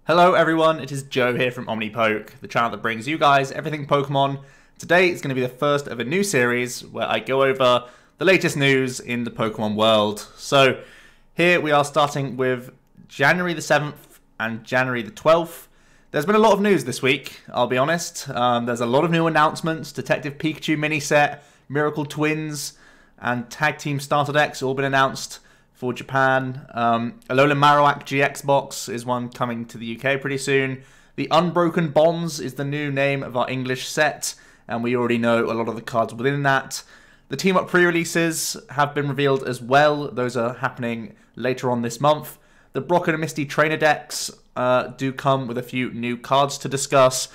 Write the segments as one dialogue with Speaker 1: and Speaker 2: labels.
Speaker 1: Hello everyone, it is Joe here from OmniPoke, the channel that brings you guys everything Pokemon. Today is going to be the first of a new series where I go over the latest news in the Pokemon world. So here we are starting with January the 7th and January the 12th. There's been a lot of news this week, I'll be honest. There's a lot of new announcements. Detective Pikachu mini set, Miracle Twins, and Tag Team Starter decks all been announced for Japan. Alolan Marowak GX box is one coming to the UK pretty soon. The Unbroken Bonds is the new name of our English set, and we already know a lot of the cards within that. The Team Up pre-releases have been revealed as well. Those are happening later on this month. The Brock and Misty trainer decks do come with a few new cards to discuss.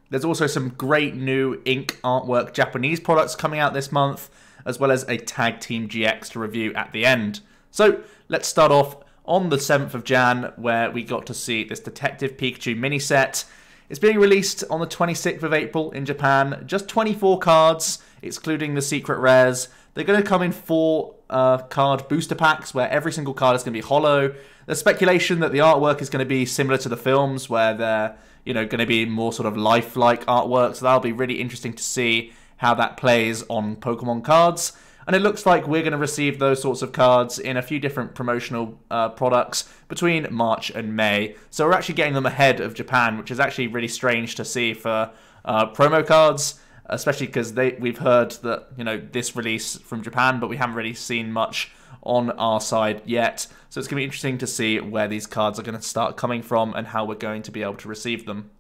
Speaker 1: There's also some great new ink artwork Japanese products coming out this month, as well as a Tag Team GX to review at the end. So let's start off on the 7th of Jan, where we got to see this Detective Pikachu mini set. It's being released on the 26th of April in Japan. Just 24 cards, excluding the secret rares. They're going to come in 4 card booster packs, where every single card is going to be hollow. There's speculation that the artwork is going to be similar to the films, where they're going to be more sort of lifelike artwork. So that'll be really interesting to see how that plays on Pokemon cards. And it looks like we're going to receive those sorts of cards in a few different promotional products between March and May. So we're actually getting them ahead of Japan, which is actually really strange to see for promo cards, especially because we've heard that this release from Japan, but we haven't really seen much on our side yet. So it's going to be interesting to see where these cards are going to start coming from and how we're going to be able to receive them.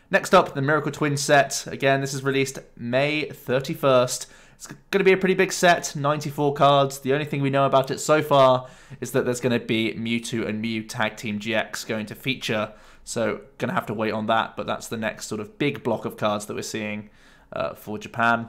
Speaker 1: Next up, the Miracle Twins set. Again, this is released May 31st. It's going to be a pretty big set, 94 cards. The only thing we know about it so far is that there's going to be Mewtwo and Mew Tag Team GX going to feature. So going to have to wait on that, but that's the next sort of big block of cards that we're seeing for Japan.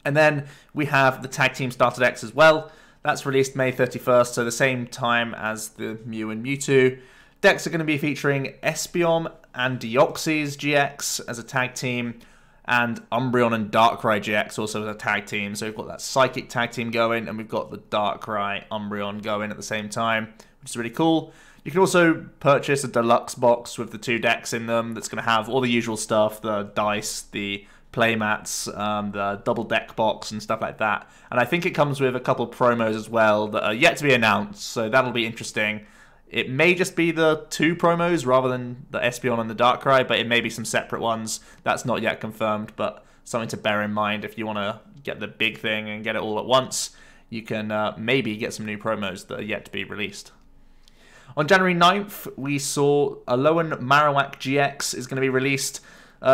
Speaker 1: And then we have the Tag Team Starter decks as well. That's released May 31st, so the same time as the Mew and Mewtwo. Decks are going to be featuring Espeon and Deoxys GX as a tag team, and Umbreon and Darkrai GX also as a tag team. So we've got that Psychic tag team going, and we've got the Darkrai Umbreon going at the same time, which is really cool. You can also purchase a deluxe box with the 2 decks in them that's going to have all the usual stuff, the dice, the playmats, the double deck box and stuff like that. And I think it comes with a couple promos as well that are yet to be announced, so that'll be interesting. It may just be the 2 promos rather than the Espeon and the Darkrai, but it may be some separate ones. That's not yet confirmed, but something to bear in mind if you want to get the big thing and get it all at once. You can maybe get some new promos that are yet to be released. On January 9th, we saw Alolan Marowak GX is going to be released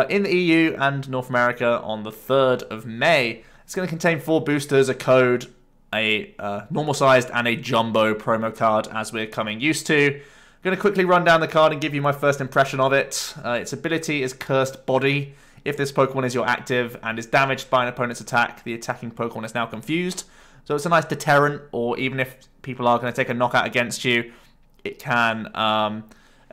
Speaker 1: in the EU and North America on the 3rd of May. It's going to contain 4 boosters, a code, a normal-sized and a jumbo promo card, as we're coming used to. I'm going to quickly run down the card and give you my first impression of it. Its ability is Cursed Body. If this Pokemon is your active and is damaged by an opponent's attack, the attacking Pokemon is now confused. So it's a nice deterrent, or even if people are going to take a knockout against you, it can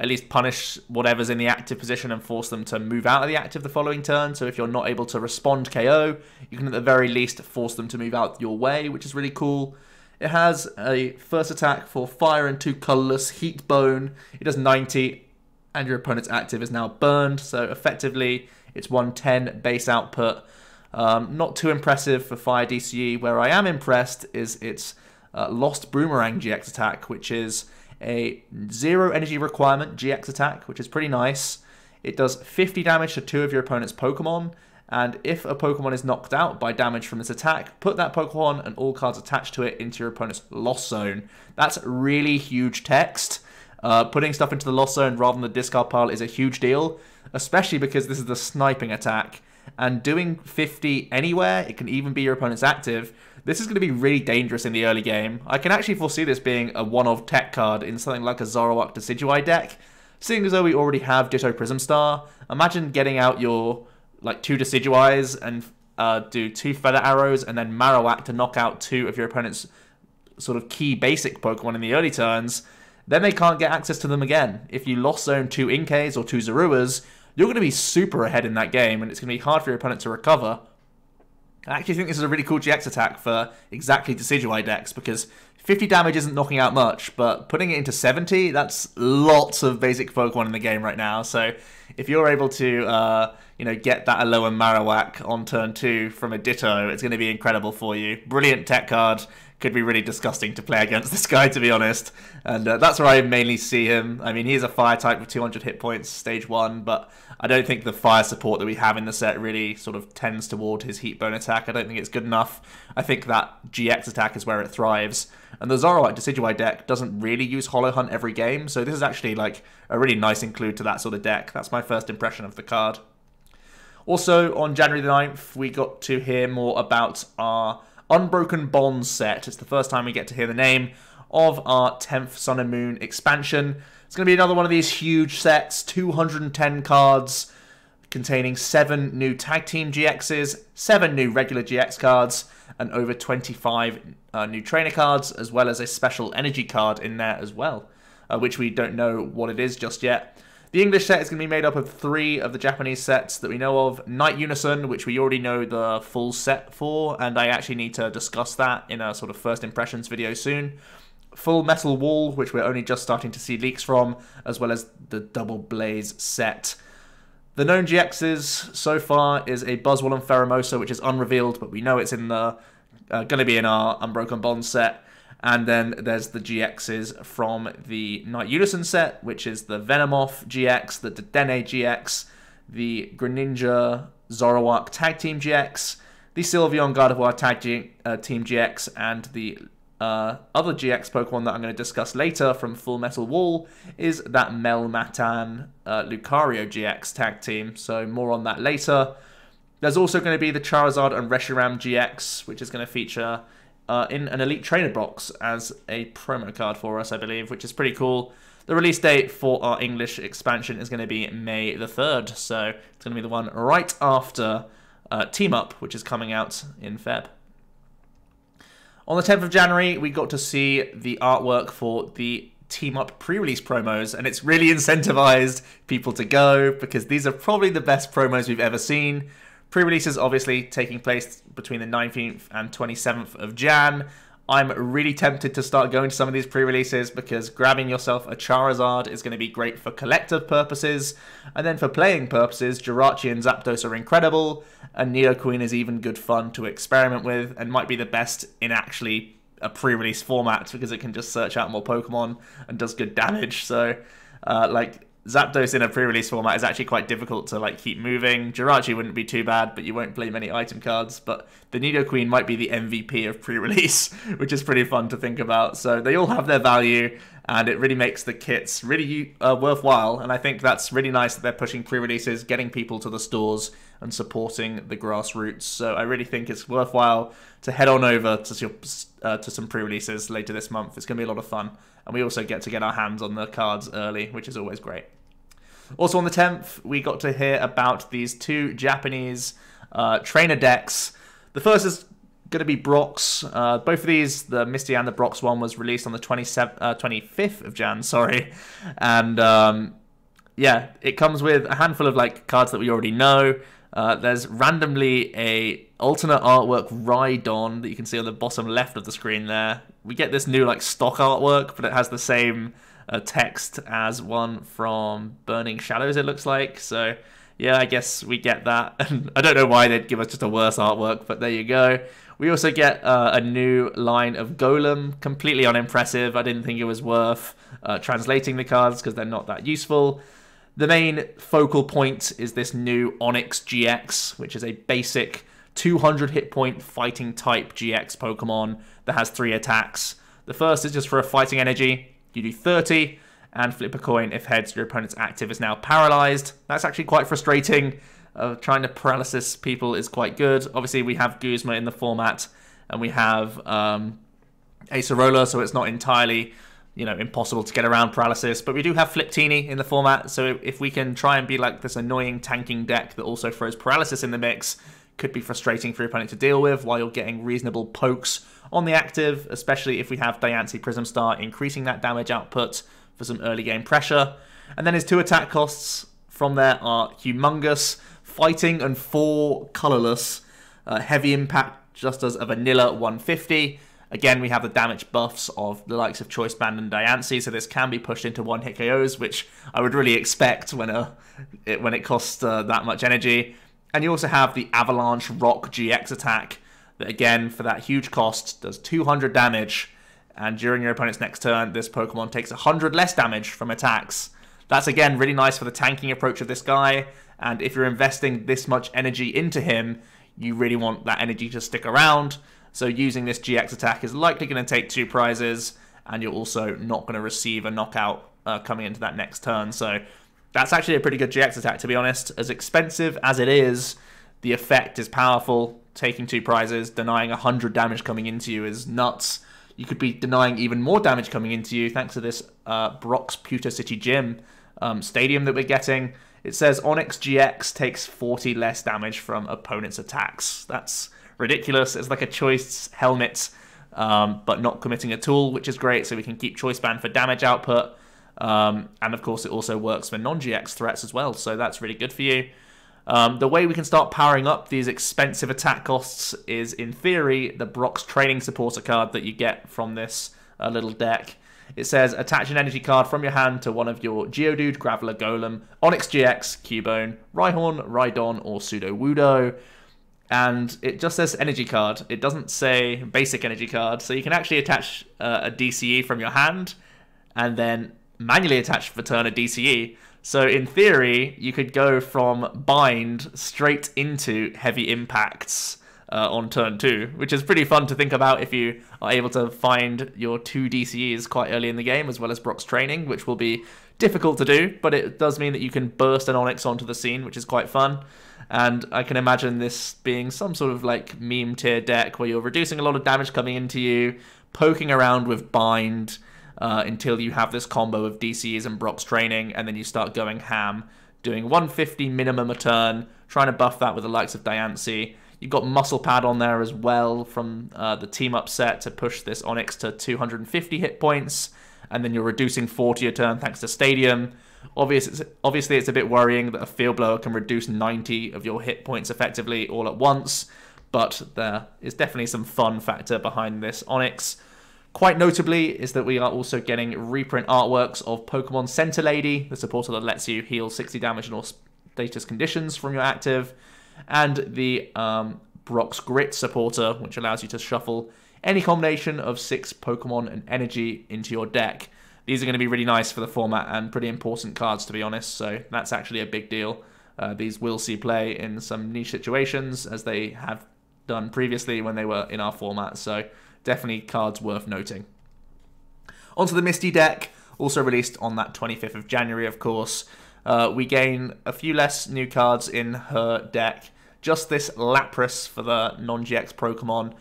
Speaker 1: at least punish whatever's in the active position and force them to move out of the active the following turn. So if you're not able to respond KO, you can at the very least force them to move out your way, which is really cool. It has a first attack for Fire and 2 colorless Heat Bone. It does 90, and your opponent's active is now burned. So effectively, it's 110 base output. Not too impressive for Fire DCE. Where I am impressed is its Lost Boomerang GX attack, which is a 0 energy requirement GX attack, which is pretty nice. It does 50 damage to 2 of your opponent's Pokemon, and if a Pokemon is knocked out by damage from this attack, put that Pokemon and all cards attached to it into your opponent's lost zone. That's really huge text. Putting stuff into the lost zone rather than the discard pile is a huge deal, especially because this is the sniping attack, and doing 50 anywhere, it can even be your opponent's active. This is going to be really dangerous in the early game. I can actually foresee this being a one-of tech card in something like a Zoroark Decidueye deck. Seeing as though we already have Ditto Prism Star, imagine getting out your 2 Decidueyes and do 2 Feather Arrows and then Marowak to knock out 2 of your opponent's sort of key basic Pokemon in the early turns. Then they can't get access to them again. If you lost zone 2 Inkays or 2 Zoruas, you're going to be super ahead in that game, and it's going to be hard for your opponent to recover. I actually think this is a really cool GX attack for exactly Decidueye decks, because 50 damage isn't knocking out much, but putting it into 70, that's lots of basic Pokemon in the game right now. So if you're able to, get that Alolan Marowak on turn 2 from a Ditto, it's going to be incredible for you. Brilliant tech card. Could be really disgusting to play against this guy, to be honest. And that's where I mainly see him. I mean, he is a fire type with 200 hit points, stage 1, but I don't think the fire support that we have in the set really sort of tends toward his heat bone attack. I don't think it's good enough. I think that GX attack is where it thrives. And the Zoroark Decidueye deck doesn't really use Hollow Hunt every game, so this is actually like a really nice include to that sort of deck. That's my first impression of the card. Also, on January the 9th, we got to hear more about our Unbroken Bonds set. It's the first time we get to hear the name of our 10th Sun and Moon expansion. It's going to be another one of these huge sets, 210 cards, containing 7 new Tag Team GXs, 7 new regular GX cards, and over 25 new trainer cards, as well as a special energy card in there as well, which we don't know what it is just yet. The English set is going to be made up of 3 of the Japanese sets that we know of. Night Unison, which we already know the full set for, and I actually need to discuss that in a sort of first impressions video soon. Full Metal Wall, which we're only just starting to see leaks from, as well as the Double Blaze set. The known GXs so far is a Buzzwole and Pheromosa, which is unrevealed, but we know it's in the going to be in our Unbroken Bonds set. And then there's the GXs from the Night Unison set, which is the Venomoth GX, the Dedenne GX, the Greninja Zoroark Tag Team GX, the Sylveon Gardevoir Tag Team GX, and the other GX Pokemon that I'm going to discuss later from Full Metal Wall is that Melmetal Lucario GX Tag Team, so more on that later. There's also going to be the Charizard and Reshiram GX, which is going to feature in an Elite Trainer box as a promo card for us, I believe, which is pretty cool. The release date for our English expansion is going to be May the 3rd, so it's going to be the one right after Team Up, which is coming out in Feb. On the 10th of January, we got to see the artwork for the Team Up pre-release promos, and it's really incentivized people to go, because these are probably the best promos we've ever seen. Pre-releases obviously taking place between the 19th and 27th of Jan. I'm really tempted to start going to some of these pre-releases, because grabbing yourself a Charizard is going to be great for collective purposes, and then for playing purposes, Jirachi and Zapdos are incredible, and Nidoqueen is even good fun to experiment with, and might be the best in actually a pre-release format, because it can just search out more Pokemon and does good damage. So, Zapdos in a pre-release format is actually quite difficult to keep moving. Jirachi wouldn't be too bad, but you won't play many item cards. But the Nidoqueen might be the MVP of pre-release, which is pretty fun to think about. So they all have their value, and it really makes the kits really worthwhile. And I think that's really nice that they're pushing pre-releases, getting people to the stores, and supporting the grassroots. So I really think it's worthwhile to head on over to some pre-releases later this month. It's going to be a lot of fun. And we also get to get our hands on the cards early, which is always great. Also on the 10th, we got to hear about these 2 Japanese trainer decks. The first is going to be Brock's. Both of these, the Misty and the Brock's one, was released on the 25th of Jan, sorry. And yeah, it comes with a handful of cards that we already know. There's randomly a alternate artwork Rhydon that you can see on the bottom left of the screen there. We get this new stock artwork, but it has the same text as one from Burning Shadows, it looks like. So yeah, I guess we get that. And I don't know why they'd give us just a worse artwork, but there you go. We also get a new line of Golem, completely unimpressive. I didn't think it was worth translating the cards because they're not that useful. The main focal point is this new Onix GX, which is a basic 200 hit point fighting type GX Pokemon that has 3 attacks. The first is just for a fighting energy. You do 30 and flip a coin. If heads, your opponent's active is now paralyzed. That's actually quite frustrating. Trying to paralysis people is quite good. Obviously, we have Guzma in the format, and we have Acerola, so it's not entirely impossible to get around paralysis, but we do have Fliptini in the format, so if we can try and be like this annoying tanking deck that also throws paralysis in the mix, could be frustrating for your opponent to deal with while you're getting reasonable pokes on the active, especially if we have Diancie Prism Star increasing that damage output for some early game pressure. And then his 2 attack costs from there are humongous, fighting and 4 colorless. Heavy Impact just does a vanilla 150. Again, we have the damage buffs of the likes of Choice Band and Diancie, so this can be pushed into one-hit KOs, which I would really expect when it costs that much energy. And you also have the Avalanche Rock GX attack that, again, for that huge cost, does 200 damage. And during your opponent's next turn, this Pokemon takes 100 less damage from attacks. That's, again, really nice for the tanking approach of this guy. And if you're investing this much energy into him, you really want that energy to stick around. So using this GX attack is likely going to take 2 prizes, and you're also not going to receive a knockout coming into that next turn. So that's actually a pretty good GX attack, to be honest. As expensive as it is, the effect is powerful. Taking 2 prizes, denying 100 damage coming into you is nuts. You could be denying even more damage coming into you thanks to this Brock's Pewter City Gym stadium that we're getting. It says Onix GX takes 40 less damage from opponents' attacks. That's ridiculous. It's like a choice helmet, but not committing at all, which is great, so we can keep Choice Band for damage output. And of course, it also works for non-GX threats as well, so that's really good for you. The way we can start powering up these expensive attack costs is, in theory, the Brock's Training Supporter card that you get from this little deck. It says, attach an energy card from your hand to one of your Geodude, Graveler, Golem, Onix GX, Cubone, Rhyhorn, Rhydon, or Sudowoodo. And it just says energy card. It doesn't say basic energy card. So you can actually attach a DCE from your hand and then manually attach for turn a DCE. So in theory, you could go from Bind straight into Heavy Impacts on turn 2, which is pretty fun to think about if you are able to find your 2 DCEs quite early in the game, as well as Brock's Training, which will be difficult to do, but it does mean that you can burst an Onix onto the scene, which is quite fun. And I can imagine this being some sort of like meme tier deck where you're reducing a lot of damage coming into you, poking around with Bind until you have this combo of DCs and Brock's Training, and then you start going ham, doing 150 minimum a turn, trying to buff that with the likes of Diancie. You've got Muscle Pad on there as well from the team up set to push this Onix to 250 hit points, and then you're reducing 40 a turn thanks to Stadium. Obviously, it's a bit worrying that a Field Blower can reduce 90 of your hit points effectively all at once, but there is definitely some fun factor behind this Onix. Quite notably is that we are also getting reprint artworks of Pokemon Center Lady, the supporter that lets you heal 60 damage in all status conditions from your active, and the Brock's Grit supporter, which allows you to shuffle any combination of 6 Pokemon and energy into your deck. These are going to be really nice for the format and pretty important cards, to be honest, so that's actually a big deal. These will see play in some niche situations, as they have done previously when they were in our format, so definitely cards worth noting. Onto the Misty deck, also released on that 25th of January, of course. We gain a few less new cards in her deck. Just this Lapras for the non-GX Pokemon.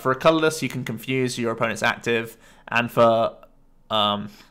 Speaker 1: For a colorless, you can confuse your opponent's active, and for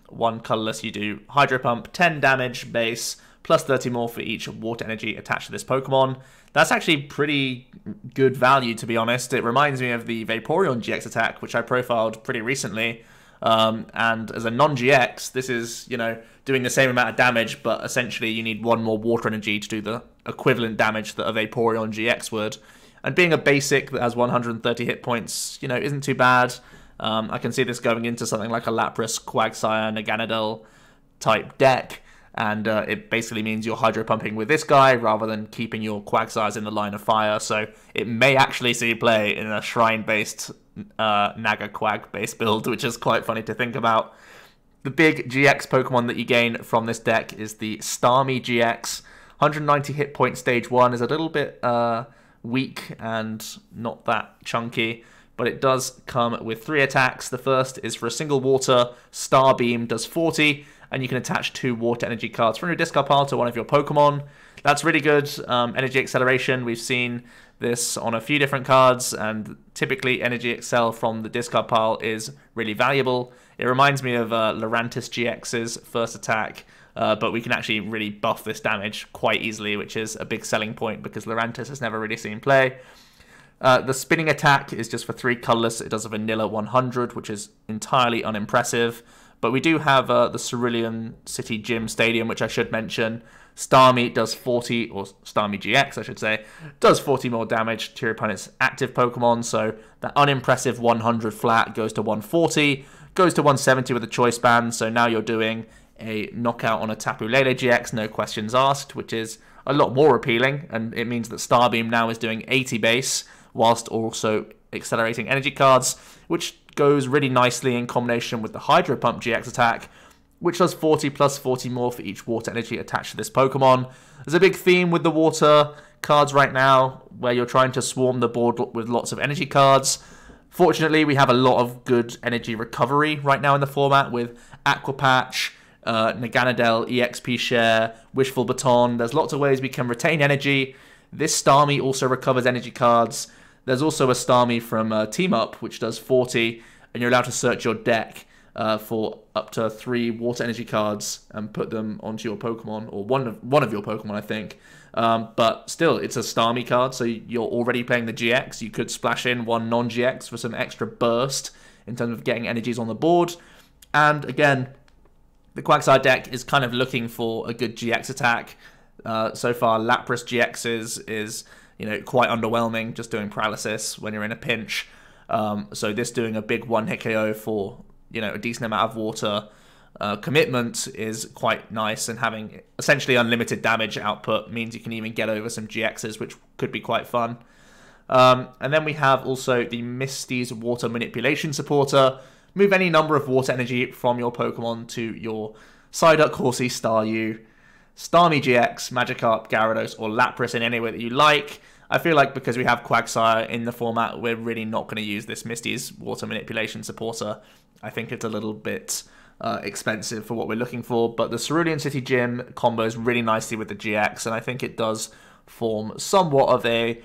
Speaker 1: one colorless, you do Hydro Pump, 10 damage base, plus 30 more for each water energy attached to this Pokemon. That's actually pretty good value, to be honest. It reminds me of the Vaporeon GX attack, which I profiled pretty recently. And as a non-GX, this is, you know, doing the same amount of damage, but essentially you need 1 more water energy to do the equivalent damage that a Vaporeon GX would. And being a basic that has 130 hit points, you know, isn't too bad. I can see this going into something like a Lapras, Quagsire, Naganadel type deck. And it basically means you're Hydro Pumping with this guy rather than keeping your Quagsires in the line of fire. So it may actually see play in a Shrine-based Naga Quag-based build, which is quite funny to think about. The big GX Pokemon that you gain from this deck is the Starmie GX. 190 hit point stage 1 is a little bit weak and not that chunky, but it does come with 3 attacks. The first is for a single water. Starbeam does 40, and you can attach 2 water energy cards from your discard pile to one of your Pokemon. That's really good. Energy Acceleration, we've seen this on a few different cards, and typically Energy Excel from the discard pile is really valuable. It reminds me of Lurantis GX's first attack, but we can actually really buff this damage quite easily, which is a big selling point because Lurantis has never really seen play. The spinning attack is just for 3 colorless. It does a vanilla 100, which is entirely unimpressive. But we do have the Cerulean City Gym Stadium, which I should mention. Starmie does 40, or Starmie GX, I should say, does 40 more damage to your opponent's active Pokemon. So that unimpressive 100 flat goes to 140, goes to 170 with a Choice Band. So now you're doing a knockout on a Tapu Lele GX, no questions asked, which is a lot more appealing. And it means that Starbeam now is doing 80 base, whilst also accelerating energy cards, which goes really nicely in combination with the Hydro Pump GX attack, which does 40 plus 40 more for each water energy attached to this Pokemon. There's a big theme with the water cards right now, where you're trying to swarm the board with lots of energy cards. Fortunately, we have a lot of good energy recovery right now in the format with Aqua Patch, Naganadel, EXP Share, Wishful Baton. There's lots of ways we can retain energy. This Starmie also recovers energy cards. There's also a Starmie from Team Up, which does 40, and you're allowed to search your deck for up to 3 water energy cards and put them onto your Pokemon, or one of your Pokemon, I think. But still, it's a Starmie card, so you're already playing the GX. You could splash in 1 non-GX for some extra burst in terms of getting energies on the board. And again, the Quagsire deck is kind of looking for a good GX attack. So far, Lapras GX is quite underwhelming, just doing paralysis when you're in a pinch. So this doing a big 1-hit KO for a decent amount of water commitment is quite nice, and having essentially unlimited damage output means you can even get over some GXs, which could be quite fun. And then we have also the Misty's Water Manipulation Supporter. Move any number of water energy from your Pokemon to your Psyduck, Horsey, Staryu, Starmie GX, Magikarp, Gyarados, or Lapras in any way that you like. I feel like because we have Quagsire in the format, we're really not going to use this Misty's Water Manipulation Supporter. I think it's a little bit expensive for what we're looking for, but the Cerulean City Gym combos really nicely with the GX, and I think it does form somewhat of a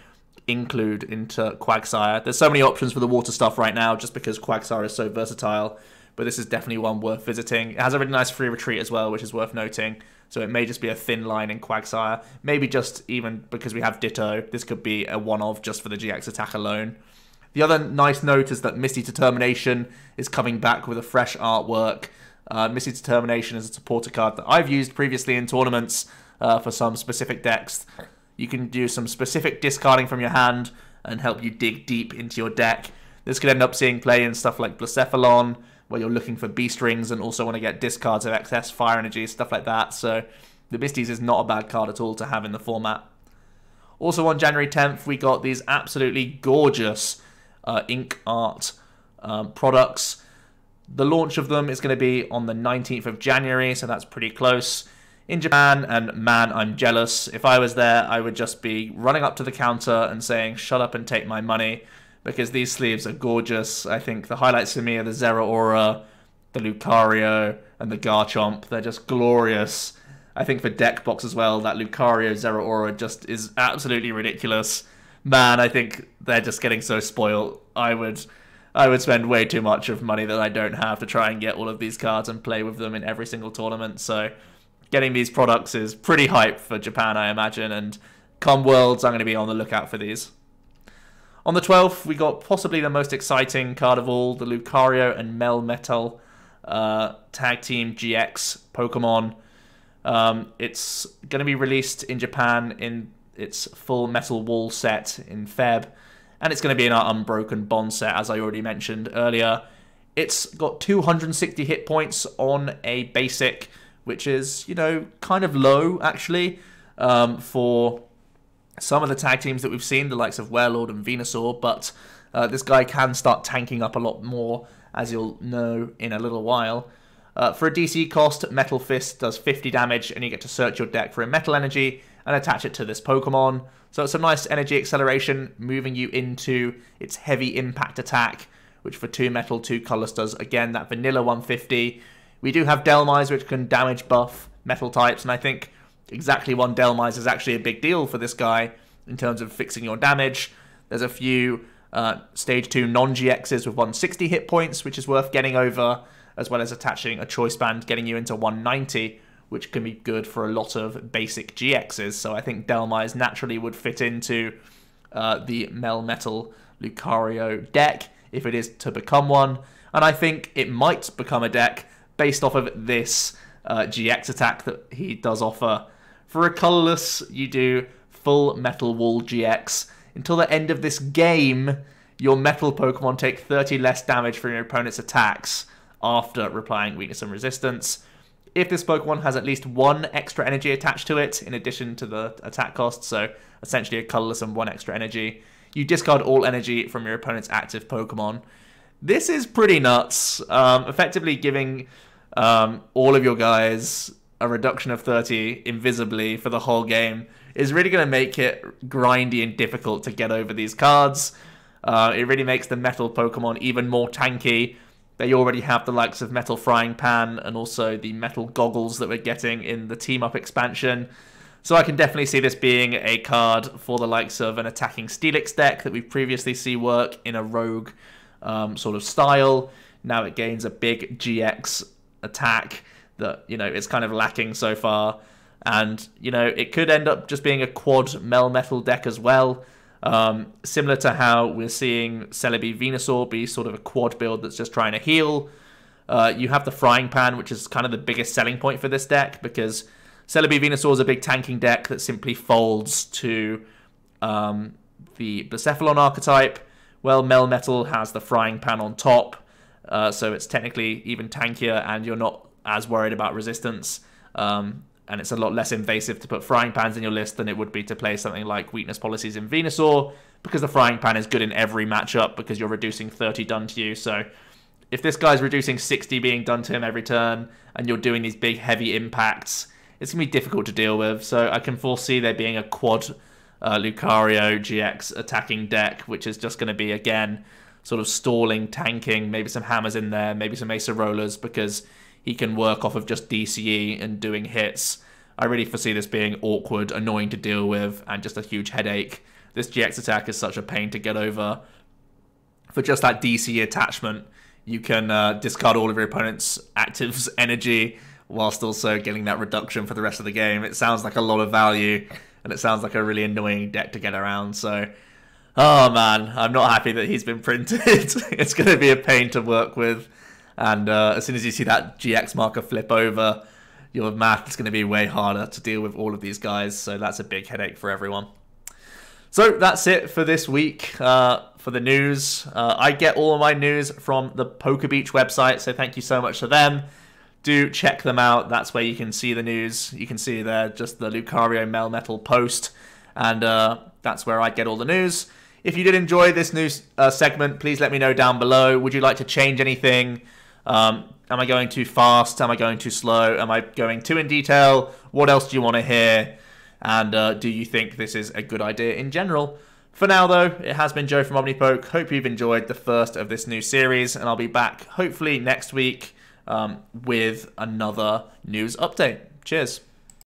Speaker 1: include into Quagsire. There's so many options for the water stuff right now just because Quagsire is so versatile, but this is definitely one worth visiting. It has a really nice free retreat as well, which is worth noting, so it may just be a thin line in Quagsire. Maybe just even because we have Ditto, this could be a one-off just for the GX attack alone. The other nice note is that Misty Determination is coming back with a fresh artwork. Misty Determination is a supporter card that I've used previously in tournaments for some specific decks. You can do some specific discarding from your hand and help you dig deep into your deck. This could end up seeing play in stuff like Blacephalon, where you're looking for beast rings and also want to get discards of excess fire energy, stuff like that. So the Misties is not a bad card at all to have in the format. Also on January 10th, we got these absolutely gorgeous ink art products. The launch of them is going to be on the 19th of January, so that's pretty close, in Japan, and man, I'm jealous. If I was there, I would just be running up to the counter and saying, shut up and take my money, because these sleeves are gorgeous. I think the highlights for me are the Zeraora, the Lucario, and the Garchomp. They're just glorious. I think for deck box as well, that Lucario Zeraora just is absolutely ridiculous. Man, I think they're just getting so spoiled. I would spend way too much of money that I don't have to try and get all of these cards and play with them in every single tournament. So getting these products is pretty hype for Japan, I imagine, and come Worlds, I'm going to be on the lookout for these. On the 12th, we got possibly the most exciting card of all, the Lucario and Melmetal Tag Team GX Pokemon. It's going to be released in Japan in its full Metal Wall set in Feb, and it's going to be in our Unbroken Bonds set, as I already mentioned earlier. It's got 260 hit points on a basic, which is, kind of low, actually, for some of the tag teams that we've seen, the likes of Werelord and Venusaur, but this guy can start tanking up a lot more, as you'll know in a little while. For a DC cost, Metal Fist does 50 damage, and you get to search your deck for a metal energy and attach it to this Pokemon. So it's some nice energy acceleration, moving you into its heavy impact attack, which for 2 metal, 2 colors does, again, that vanilla 150. We do have Delmise, which can damage buff metal types, and I think exactly 1 Delmise is actually a big deal for this guy in terms of fixing your damage. There's a few Stage 2 non-GXs with 160 hit points, which is worth getting over, as well as attaching a Choice Band, getting you into 190, which can be good for a lot of basic GXs. So I think Delmise naturally would fit into the Melmetal Lucario deck if it is to become one. And I think it might become a deck based off of this GX attack that he does offer. For a colorless, you do full Metal Wall GX. Until the end of this game, your metal Pokemon take 30 less damage from your opponent's attacks after applying weakness and resistance. If this Pokemon has at least one extra energy attached to it, in addition to the attack cost, so essentially a colorless and one extra energy, you discard all energy from your opponent's active Pokemon. This is pretty nuts, effectively giving all of your guys a reduction of 30 invisibly for the whole game is really going to make it grindy and difficult to get over these cards. It really makes the metal Pokemon even more tanky. They already have the likes of Metal Frying Pan and also the Metal Goggles that we're getting in the Team Up expansion. So I can definitely see this being a card for the likes of an attacking Steelix deck that we've previously seen work in a rogue sort of style. Now it gains a big GX attack that, you know, it's kind of lacking so far. And, you know, it could end up just being a quad Melmetal deck as well. Similar to how we're seeing Celebi Venusaur be sort of a quad build that's just trying to heal. You have the Frying Pan, which is kind of the biggest selling point for this deck, because Celebi Venusaur is a big tanking deck that simply folds to the Blacephalon archetype. Well, Melmetal has the Frying Pan on top, so it's technically even tankier, and you're not as worried about resistance. And it's a lot less invasive to put Frying Pans in your list than it would be to play something like Weakness Policies in Venusaur, because the Frying Pan is good in every matchup because you're reducing 30 done to you. So if this guy's reducing 60 being done to him every turn, and you're doing these big heavy impacts, it's going to be difficult to deal with. So I can foresee there being a quad Lucario GX attacking deck, which is just going to be, again, sort of stalling, tanking, maybe some hammers in there, maybe some Acer Rollers, because he can work off of just DCE and doing hits. I really foresee this being awkward, annoying to deal with, and just a huge headache. This GX attack is such a pain to get over. For just that DCE attachment, you can discard all of your opponent's active's energy whilst also getting that reduction for the rest of the game. It sounds like a lot of value, and it sounds like a really annoying deck to get around. So, oh man, I'm not happy that he's been printed. It's going to be a pain to work with. And as soon as you see that GX marker flip over, your math is going to be way harder to deal with all of these guys. So that's a big headache for everyone. So that's it for this week for the news. I get all of my news from the PokeBeach website, so thank you so much to them. Do check them out. That's where you can see the news. You can see there just the Lucario Melmetal post, and that's where I get all the news. If you did enjoy this news segment, please let me know down below. Would you like to change anything? Am I going too fast? Am I going too slow? Am I going too in detail? What else do you want to hear? And do you think this is a good idea in general? For now, though, it has been Joe from OmniPoke. Hope you've enjoyed the first of this new series, and I'll be back hopefully next week with another news update. Cheers.